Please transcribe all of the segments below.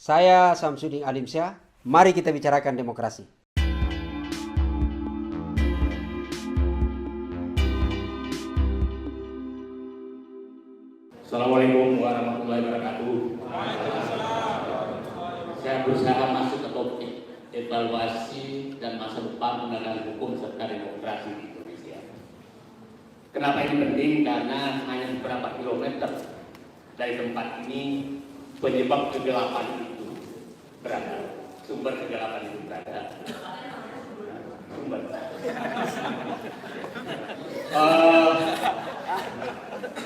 Saya Samsudin Alimsyah, mari kita bicarakan demokrasi. Assalamualaikum warahmatullahi wabarakatuh. Saya berusaha masuk ke topik evaluasi dan masa depan penegakan hukum serta demokrasi di Indonesia. Kenapa ini penting? Karena hanya beberapa kilometer dari tempat ini penyebab kegelapan itu berada. Sumber kegelapan itu berada.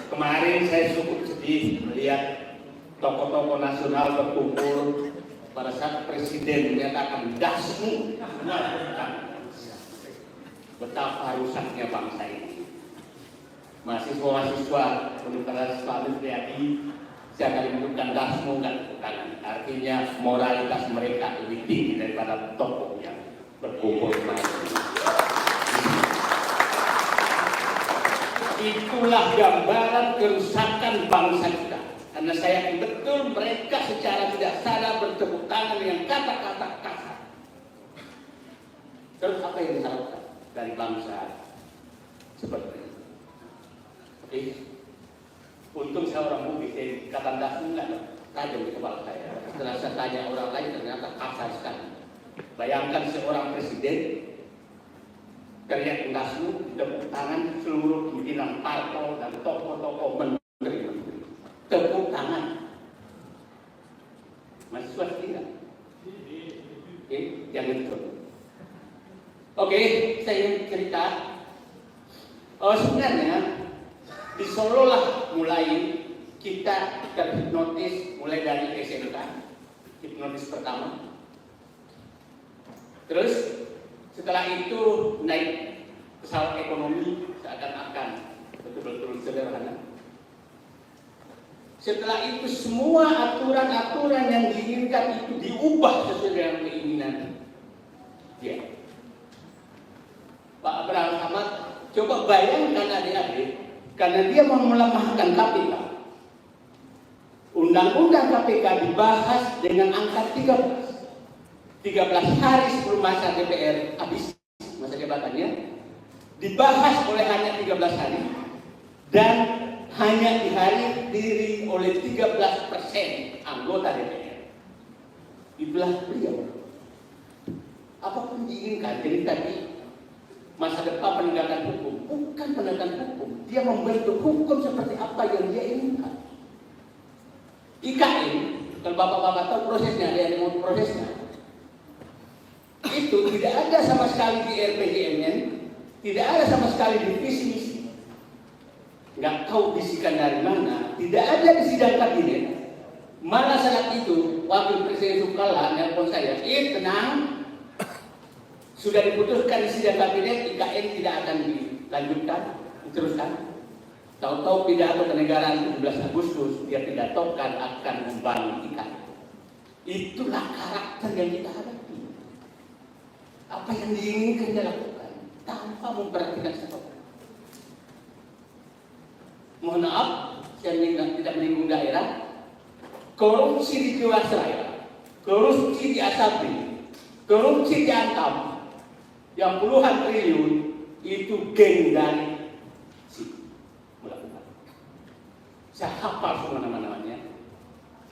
Kemarin saya cukup sedih melihat tokoh-tokoh nasional berkumpul pada saat Presiden menyatakan dasmu. Betapa rusaknya bangsa ini. Mahasiswa-mahasiswa Universitas Islam Triadi, saya akan menyebutkan dasmu kan, artinya moralitas mereka lebih tinggi daripada tokoh yang berkumpul kemarin. Itulah gambaran kerusakan bangsa kita. Karena saya yakin betul mereka secara tidak sadar bertepuk tangan dengan kata-kata kasar. Terus apa yang diharapkan dari bangsa seperti ini? Untung saya orang bugis, saya kata dasmu enggak tajam di kepala saya. Setelah saya tanya orang lain ternyata kasar sekali. Bayangkan seorang presiden teriak dasmu, tepuk tangan seluruh pimpinan parpol dan tokoh-tokoh menteri. Tepuk tangan. Mahasiswa tidak. Jangan itu. Oke, saya ingin cerita. Sebenarnya di Solo lah mulai kita terhipnotis mulai dari SMK, hipnotis pertama. Terus setelah itu naik pesawat ekonomi seakan-akan betul-betul sederhana. Setelah itu semua aturan-aturan yang diinginkan itu diubah sesuai dengan keinginan dia. Pak Abraham Samad, coba bayangkan adik-adik, karena dia mau melemahkan KPK. Undang-undang KPK dibahas dengan angka 13. 13 hari sebelum masa DPR habis masa jabatannya, dibahas oleh hanya 13 hari dan hanya dihadiri oleh 13% anggota DPR. Itulah beliau. Apapun diinginkan, jadi tadi masa depan penegakan hukum, bukan penegakan hukum. Dia membentuk hukum seperti apa yang dia inginkan. IKN, kalau bapak-bapak tahu prosesnya, ada yang mau prosesnya. Itu tidak ada sama sekali di RPJMN, tidak ada sama sekali di visi misi. Nggak tahu bisikan dari mana, tidak ada di sidang kabinet. Malah saat itu Wakil Presiden Soekarno nelpon saya, tenang, sudah diputuskan di sidang kabinet, IKN tidak akan dilanjutkan, diteruskan. Tahu-tahu pidato kenegaraan 17 Agustus dia pidatokan akan membangun IKN. Itulah karakter yang kita hadapi. Apa yang diinginkan dia lakukan tanpa memperhatikan siapapun. Mohon maaf, saya tidak menyinggung daerah. Korupsi di Jiwasraya, korupsi di Asabri, korupsi di Antam, yang puluhan triliun itu geng dari situ melakukan. Saya hafal semua nama-namanya.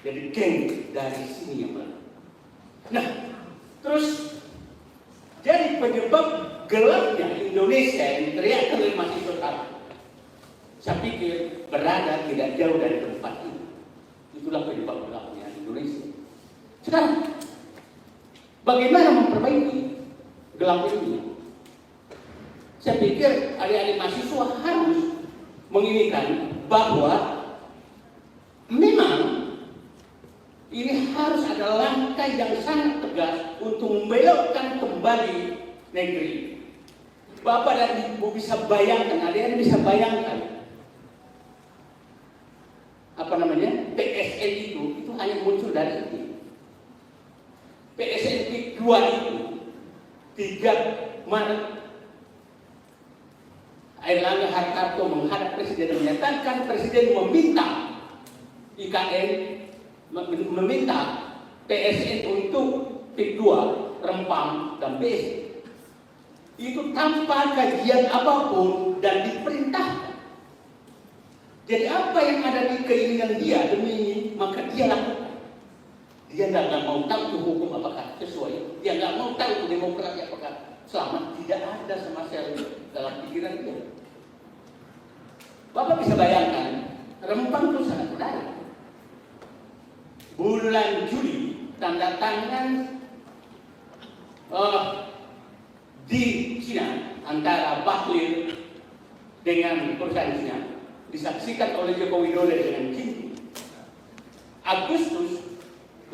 Jadi geng dari sini yang melakukan. Nah, terus jadi penyebab gelapnya Indonesia yang teriakan oleh mahasiswa sekarang, saya pikir berada tidak jauh dari tempat ini. Itulah penyebab gelapnya Indonesia. Sekarang, bagaimana memperbaiki gelap ini? Saya pikir adik-adik mahasiswa harus menginginkan bahwa memang ini harus ada langkah yang sangat tegas untuk membelokkan kembali negeri. Bapak dan Ibu bisa bayangkan, adik-adik bisa bayangkan, PSN itu hanya muncul dari ini. PSN 2 itu 3 Maret Airlangga Hartarto menghadap Presiden menyatakan Presiden meminta IKN meminta PSN untuk PIK 2, Rempang, dan BSD. Itu tanpa kajian apapun dan diperintahkan. Jadi apa yang ada di keinginan dia demi ini, maka dia lakukan. Dia nggak mau tahu itu hukum apakah sesuai. Dia nggak mau tahu itu demokrasi apakah selamat. Tidak ada sama sekali dalam pikiran dia. Bapak bisa bayangkan, Rempang itu sangat menarik. Bulan Juli, tanda tangan di Cina antara Bahlil dengan perusahaan Cina disaksikan oleh Joko Widodo dengan Kim. Agustus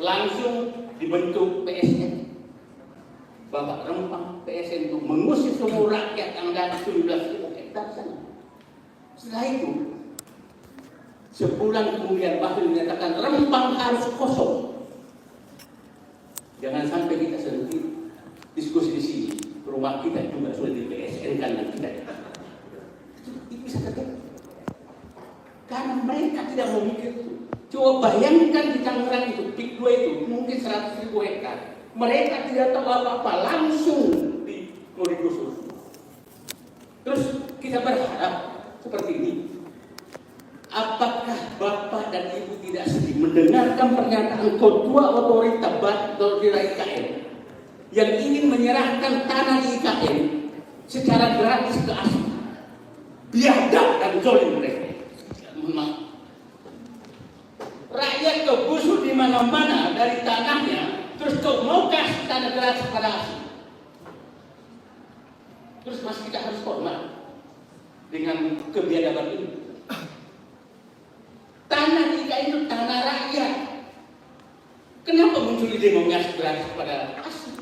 langsung dibentuk PSN. Bapak Rempang PSN itu mengusir semua rakyat yang ada 17.000 hektar sana. Setelah itu, sebulan kemudian Bahlil menyatakan Rempang harus kosong. Jangan sampai kita sendiri diskusi di sini. Rumah kita juga sudah di PSN karena kita itu bisa terjadi karena mereka tidak mau mikir itu. Coba bayangkan di Tangerang itu PIK 2 itu mungkin 100.000 hektar, mereka tidak tahu apa-apa, langsung mau digusur. Terus kita berharap seperti ini, apakah Bapak dan Ibu tidak sedih mendengarkan pernyataan ketua otorita IKN yang ingin menyerahkan tanah di IKN secara gratis ke asing? Biadab dan zolim mereka. Rakyat kau busuk di mana-mana dari tanahnya, terus kau mau kasih tanah gratis pada asing. Terus masih kita harus hormat dengan kebiadaban ini. Tanah di IKN itu tanah rakyat. Kenapa muncul ide mau ngasih gratis pada asing?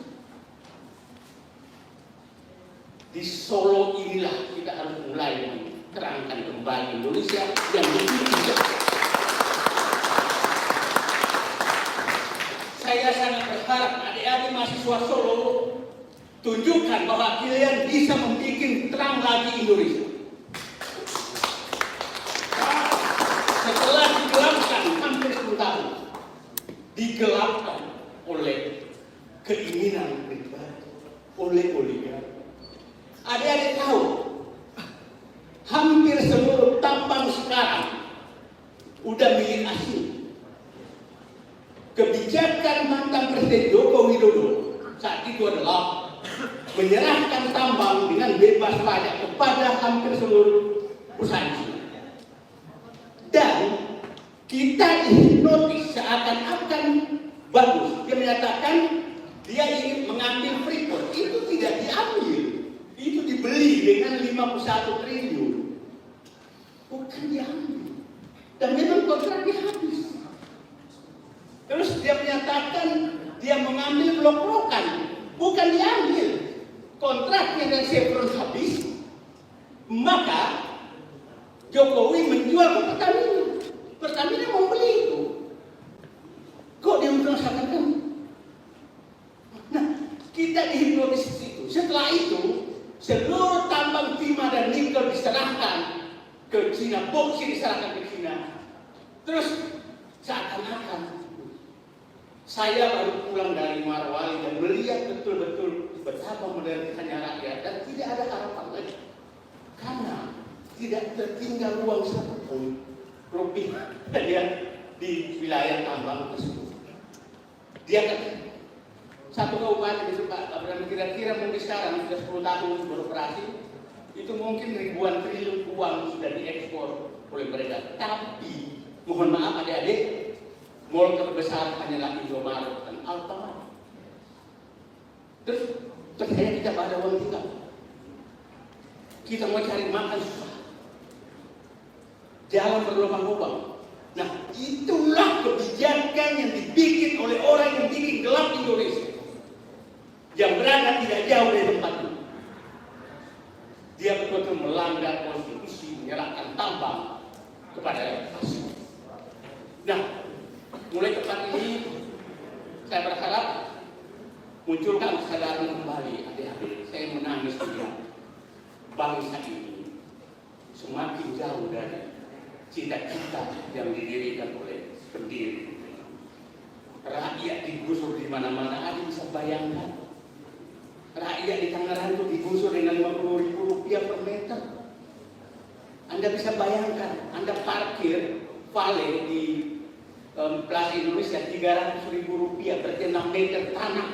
Di Solo inilah kita harus mulai menerangkan kembali Indonesia yang begitu. Saya sangat berharap adik-adik mahasiswa Solo tunjukkan bahwa kalian bisa membuat terang lagi Indonesia. Setelah digelapkan hampir 10 tahun, digelapkan oleh keinginan pribadi, oleh oligarki. Adik-adik tahu, hampir seluruh tambang sekarang udah milik asing. Kebijakan mantan Presiden Joko Widodo saat itu adalah menyerahkan tambang dengan bebas pajak kepada hampir seluruh perusahaan Cina. Dan kita dihipnotis seakan-akan bagus. Dia menyatakan dia ingin mengambil Freeport, itu tidak diambil. Itu dibeli dengan 51 triliun. Bukan diambil. Dan memang kontraknya habis. Terus dia menyatakan dia mengambil blok-blokan. Bukan diambil. Kontraknya dan Chevron habis. Maka Jokowi menjual ke Pertamina. Pertamina mau beli itu. Kok dia merasakan kami? Nah, kita dihipnotis di situ. Setelah itu, seluruh tambang timah dan nikel diserahkan ke Cina, boksit diserahkan ke Cina. Terus seakan-akan saya baru pulang dari Marwali dan melihat betul-betul betapa menderitanya rakyat dan tidak ada harapan lagi. Karena tidak tertinggal ruang satupun rupiah di wilayah tambang tersebut. Dia kan satu kabupaten itu Pak, kira-kira mungkin sekarang sudah 10 tahun beroperasi, itu mungkin ribuan triliun uang sudah diekspor oleh mereka. Tapi mohon maaf adik-adik, mall terbesar hanyalah Indomaret dan Alfamart. Terus percaya kita pada uang tinggal. Kita mau cari makan susah. Jalan berlubang-lubang. Nah, itulah kebijakan yang dibikin oleh orang yang bikin gelap Indonesia. Yang berada tidak jauh dari tempat ini. Dia betul-betul melanggar konstitusi, menyerahkan tambang kepada asing. Nah, mulai tempat ini saya berharap munculkan kesadaran kembali adik-adik. Saya menangis melihat bangsa ini semakin jauh dari cita-cita yang didirikan oleh pendiri. rakyat digusur di mana-mana. Anda bisa bayangkan, rakyat di Tangerang itu digusur dengan Rp50.000 per meter. Anda bisa bayangkan, Anda parkir valet di Plaza Indonesia Rp300.000, berarti 6 meter tanah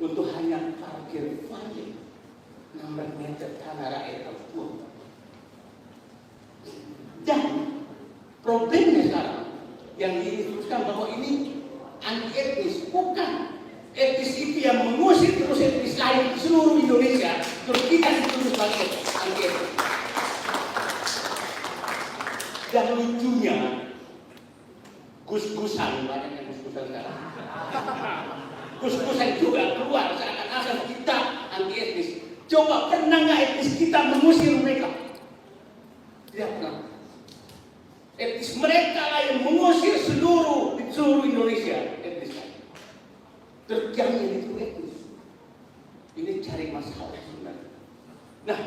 untuk hanya parkir valet. 6 meter tanah rakyat Papua. Dan problemnya sekarang yang diteruskan bahwa ini anti etnis, bukan. Etnis itu yang mengusir terus etnis lain di seluruh Indonesia, terus kita dituduh sebagai anti etnis. Dan lucunya, gus-gusan, banyak yang gus-gusan sekarang. Gus-gusan juga keluar seakan-akan kita anti etnis. Coba pernah nggak etnis kita mengusir mereka? Tidak pernah. Etnis mereka lah yang mengusir seluruh Indonesia. Etnis lain. Terjamin itu etnis. Ini cari masalah sebenarnya. Nah,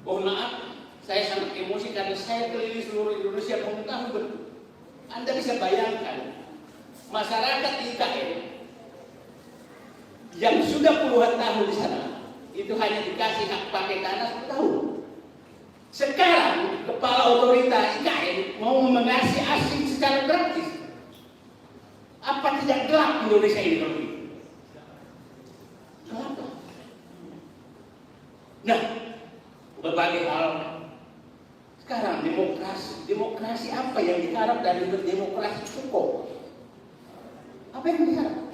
mohon maaf, saya sangat emosi karena saya keliling seluruh Indonesia mengetahui betul. Anda bisa bayangkan masyarakat IKN yang sudah puluhan tahun di sana itu hanya dikasih hak pakai tanah 10 tahun. Sekarang kepala otorita IKN mau mengasih asing secara gratis. Apa tidak gelap Indonesia ini kalau begitu? Gelap. Nah, berbagai hal. Sekarang demokrasi apa yang diharap dari demokrasi cukup? Apa yang diharap?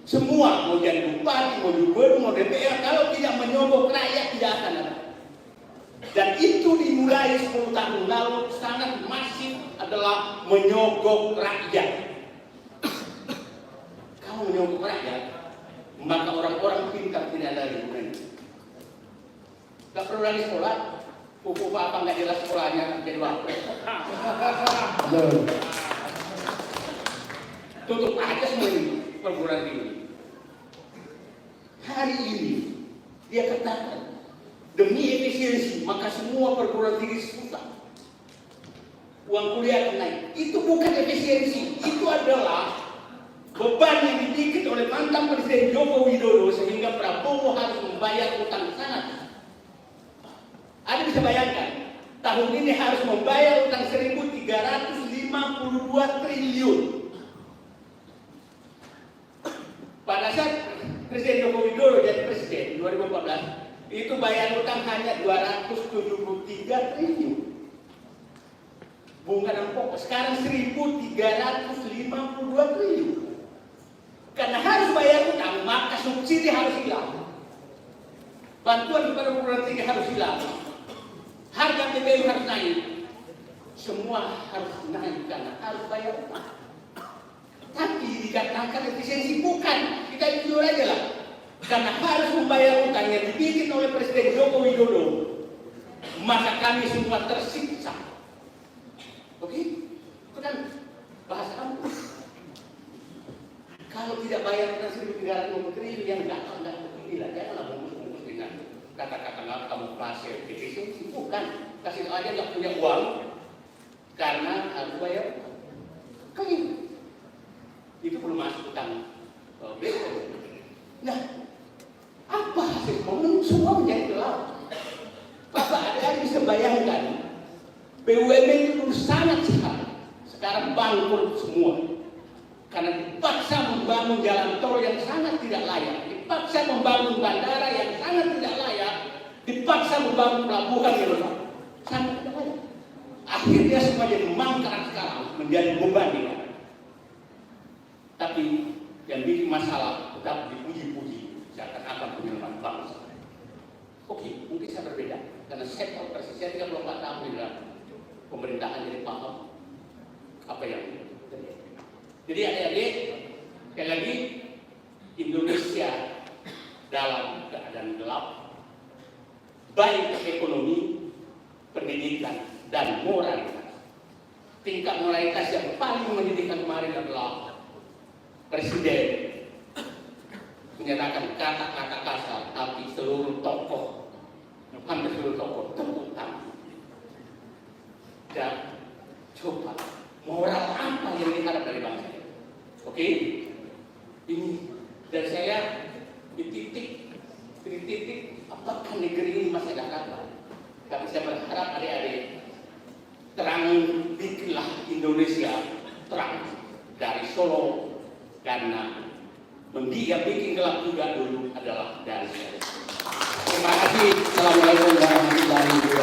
Semua mau jadi bupati, mau gubernur, mau DPR, kalau tidak menyogok rakyat tidak akan ada. Dan itu dimulai 10 tahun lalu sangat masif adalah menyogok rakyat. Kalau menyogok rakyat, maka orang-orang pintar tidak ada gunanya. Gak perlu lagi sekolah, buku apa nggak jelas sekolahnya jadi wakil. Tutup aja semua ini perguruan tinggi. Hari ini dia katakan demi efisiensi maka semua perguruan tinggi susah. Uang kuliah akan naik. Itu bukan efisiensi, itu adalah beban yang dibikin oleh mantan Presiden Joko Widodo sehingga Prabowo harus membayar utang sana. Anda bisa bayangkan, tahun ini harus membayar utang 1.352 triliun. Pada saat Presiden Joko Widodo jadi presiden 2014, itu bayar utang hanya 273 triliun. Bunga dan pokok sekarang 1.352 triliun. Karena harus bayar utang, maka subsidi harus hilang. Bantuan kepada perguruan tinggi harus hilang. Harga BBM harus naik. Semua harus naik karena harus bayar utang. Tapi dikatakan efisiensi bukan, kita jujur aja lah. Karena harus membayar utang yang dibikin oleh Presiden Joko Widodo, maka kami semua tersiksa. Oke? Itu kan bahasa kamu. Kalau tidak bayar utang 1.300 triliun yang enggak gila, janganlah bungkus-bungkus dengan kata-kata kamu pasir efisiensi, bukan. Kasih aja nggak punya uang karena harus bayar utang. Kan itu belum masuk utang BPOM. Nah, apa hasil pemilu? Semua menjadi gelap. Bapak ada bisa bayangkan BUMN itu sangat sehat. Sekarang bangkrut semua karena dipaksa membangun jalan tol yang sangat tidak layak, dipaksa membangun bandara yang sangat tidak layak, dipaksa membangun pelabuhan yang sangat tidak layak. Akhirnya semua jadi mangkrak sekarang, menjadi beban dia. Tapi yang bikin masalah tetap dipuji-puji seakan-akan penyelamat bangsa. Oke, mungkin saya berbeda karena saya tahu persis, saya 34 tahun di dalam pemerintahan, jadi paham apa yang terjadi. Jadi adik-adik, sekali lagi Indonesia dalam keadaan gelap, baik ekonomi, pendidikan, dan moralitas. Tingkat moralitas yang paling menyedihkan kemarin adalah Presiden menyatakan kata-kata kasar, tapi seluruh tokoh, hampir seluruh tokoh tepuk tangan. Dan coba moral apa yang diharap dari bangsa ini. Oke? Ini dari saya di titik apakah negeri ini masih ada kabar? Tapi saya berharap adik-adik terang bikinlah Indonesia terang dari Solo, karena bikin gelap juga dulu adalah dari Solo. Terima kasih. Assalamualaikum warahmatullahi wabarakatuh.